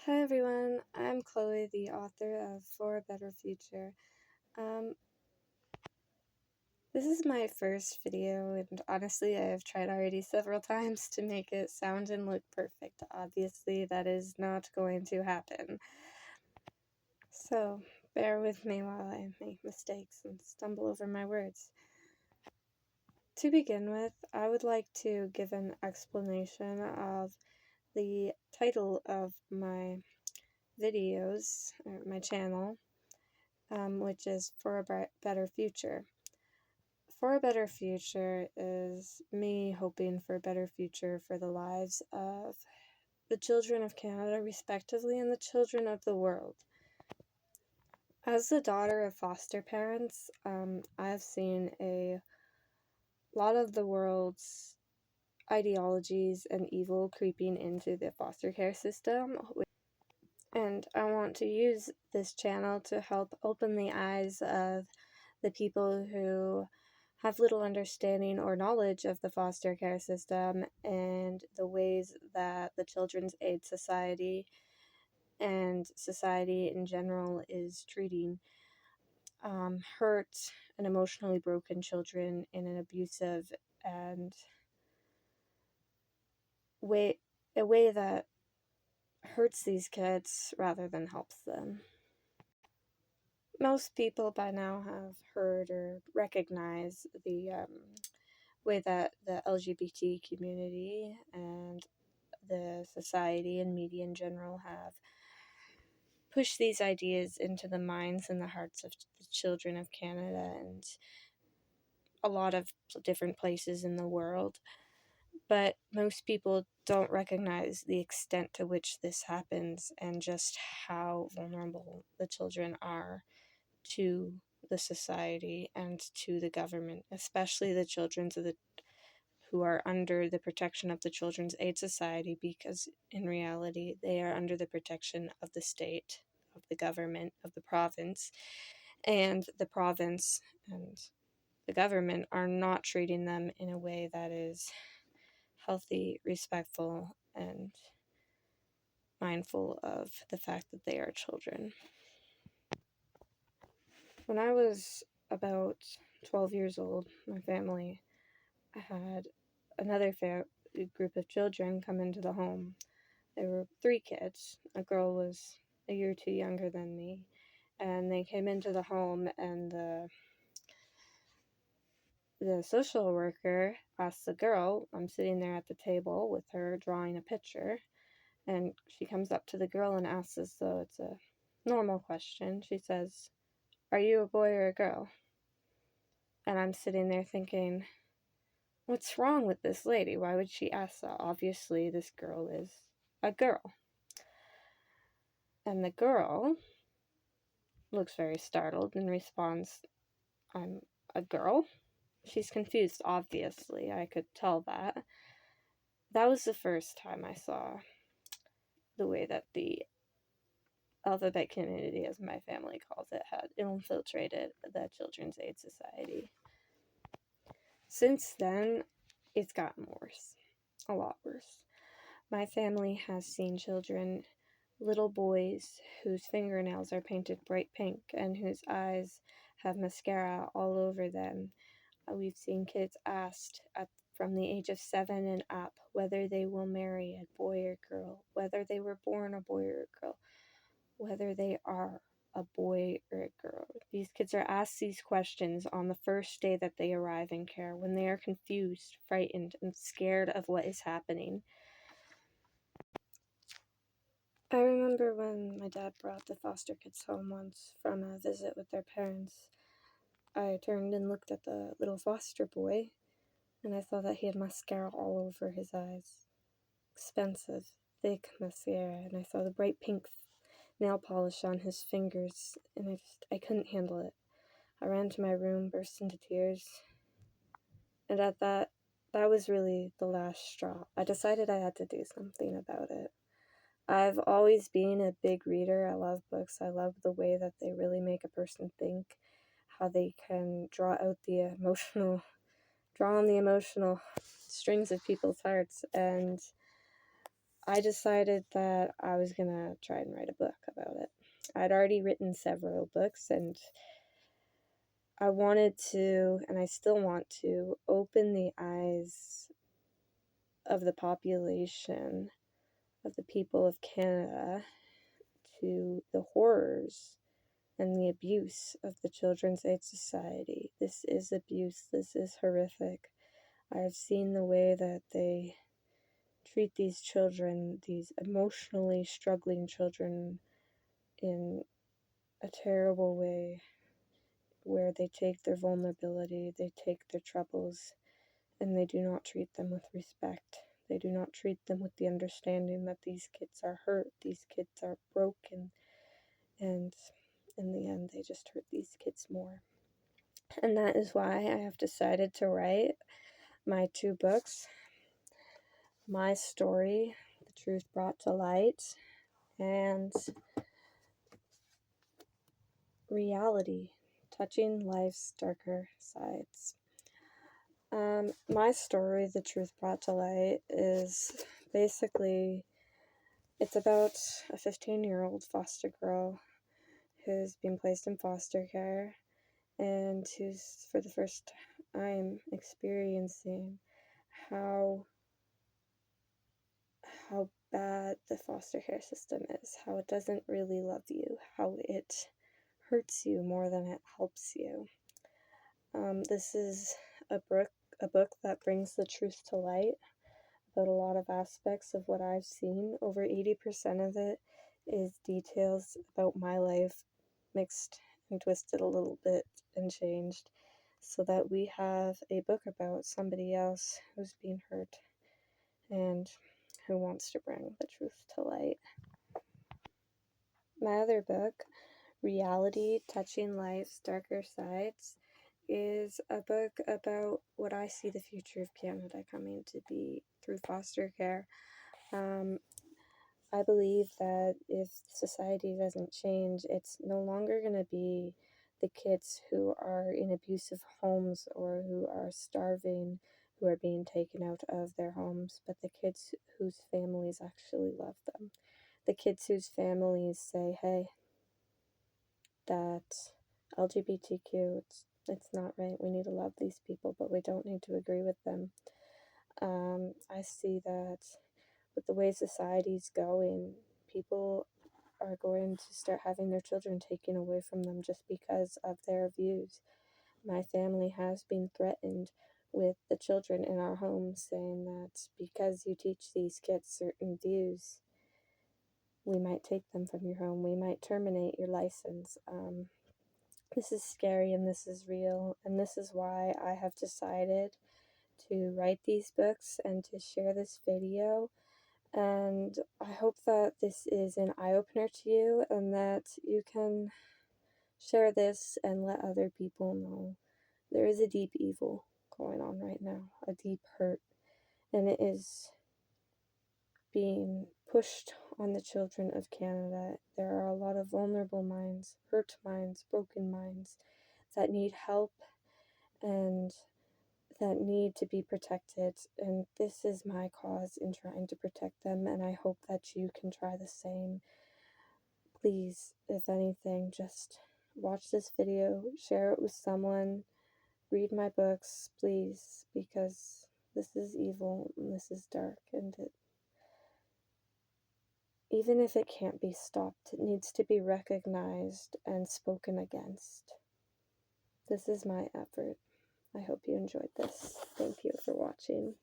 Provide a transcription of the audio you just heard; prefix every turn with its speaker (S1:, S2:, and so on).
S1: Hi everyone, I'm Chloe, the author of For a Better Future. Um, this is my first video, and honestly, I have tried already several times to make it sound and look perfect. Obviously, that is not going to happen. So, bear with me while I make mistakes and stumble over my words. To begin with, I would like to give an explanation of the title of my videos, or my channel, which is For a Better Future. For a Better Future is me hoping for a better future for the lives of the children of Canada, respectively, and the children of the world. As the daughter of foster parents, I have seen a lot of the world's ideologies and evil creeping into the foster care system, and I want to use this channel to help open the eyes of the people who have little understanding or knowledge of the foster care system and the ways that the Children's Aid Society and society in general is treating hurt and emotionally broken children in an abusive and a way that hurts these kids rather than helps them. Most people by now have heard or recognize the way that the LGBT community and the society and media in general have pushed these ideas into the minds and the hearts of the children of Canada and a lot of different places in the world. But most people don't recognize the extent to which this happens and just how vulnerable the children are to the society and to the government, especially the children who are under the protection of the Children's Aid Society, because in reality they are under the protection of the state, of the government, of the province, and the province and the government are not treating them in a way that is healthy, respectful, and mindful of the fact that they are children. When I was about 12 years old, my family had another group of children come into the home. There were 3 kids. A girl was a year or 2 younger than me, and they came into the home, and the social worker asked the girl, I'm sitting there at the table with her drawing a picture, and she comes up to the girl and asks as though it's a normal question. She says, "Are you a boy or a girl?" And I'm sitting there thinking, what's wrong with this lady? Why would she ask that? Obviously, this girl is a girl. And the girl looks very startled and responds, "I'm a girl?" She's confused, obviously. I could tell that. That was the first time I saw the way that the alphabet community, as my family calls it, had infiltrated the Children's Aid Society. Since then, it's gotten worse. A lot worse. My family has seen children, little boys whose fingernails are painted bright pink and whose eyes have mascara all over them. We've seen kids asked from the age of 7 and up whether they will marry a boy or girl, whether they were born a boy or a girl, whether they are a boy or a girl. These kids are asked these questions on the first day that they arrive in care, when they are confused, frightened, and scared of what is happening. I remember when my dad brought the foster kids home once from a visit with their parents. I turned and looked at the little foster boy, and I saw that he had mascara all over his eyes. Expensive, thick mascara, and I saw the bright pink nail polish on his fingers, and I couldn't handle it. I ran to my room, burst into tears, and at that was really the last straw. I decided I had to do something about it. I've always been a big reader. I love books. I love the way that they really make a person think, how they can draw on the emotional strings of people's hearts. And I decided that I was gonna try and write a book about it. I'd already written several books, and I wanted to, and I still want to, open the eyes of the population, of the people of Canada, to the horrors and the abuse of the Children's Aid Society. This is abuse. This is horrific. I've seen the way that they treat these children, these emotionally struggling children, in a terrible way, where they take their vulnerability, they take their troubles, and they do not treat them with respect. They do not treat them with the understanding that these kids are hurt, these kids are broken, and in the end, they just hurt these kids more. And that is why I have decided to write my 2 books, My Story, The Truth Brought to Light, and Reality, Touching Life's Darker Sides. My story, The Truth Brought to Light, is basically, it's about a 15-year-old foster girl who's been placed in foster care and who's, for the first time, experiencing how bad the foster care system is, how it doesn't really love you, how it hurts you more than it helps you. This is a book that brings the truth to light about a lot of aspects of what I've seen. Over 80% of it is details about my life, mixed and twisted a little bit and changed, so that we have a book about somebody else who's been hurt and who wants to bring the truth to light. My other book, Reality, Touching Life's Darker Sides, is a book about what I see the future of Canada coming to be through foster care. I believe that if society doesn't change, it's no longer going to be the kids who are in abusive homes or who are starving, who are being taken out of their homes, but the kids whose families actually love them. The kids whose families say, hey, that LGBTQ, it's not right. We need to love these people, but we don't need to agree with them. I see that with the way society's going, people are going to start having their children taken away from them just because of their views. My family has been threatened with the children in our home, saying that because you teach these kids certain views, we might take them from your home, we might terminate your license. This is scary and this is real, and this is why I have decided to write these books and to share this video. And I hope that this is an eye-opener to you and that you can share this and let other people know there is a deep evil going on right now, a deep hurt, and it is being pushed on the children of Canada. There are a lot of vulnerable minds, hurt minds, broken minds that need help and that need to be protected, and this is my cause in trying to protect them, and I hope that you can try the same. Please, if anything, just watch this video, share it with someone, read my books, please, because this is evil and this is dark, and even if it can't be stopped, it needs to be recognized and spoken against. This is my effort. I hope you enjoyed this. Thank you for watching.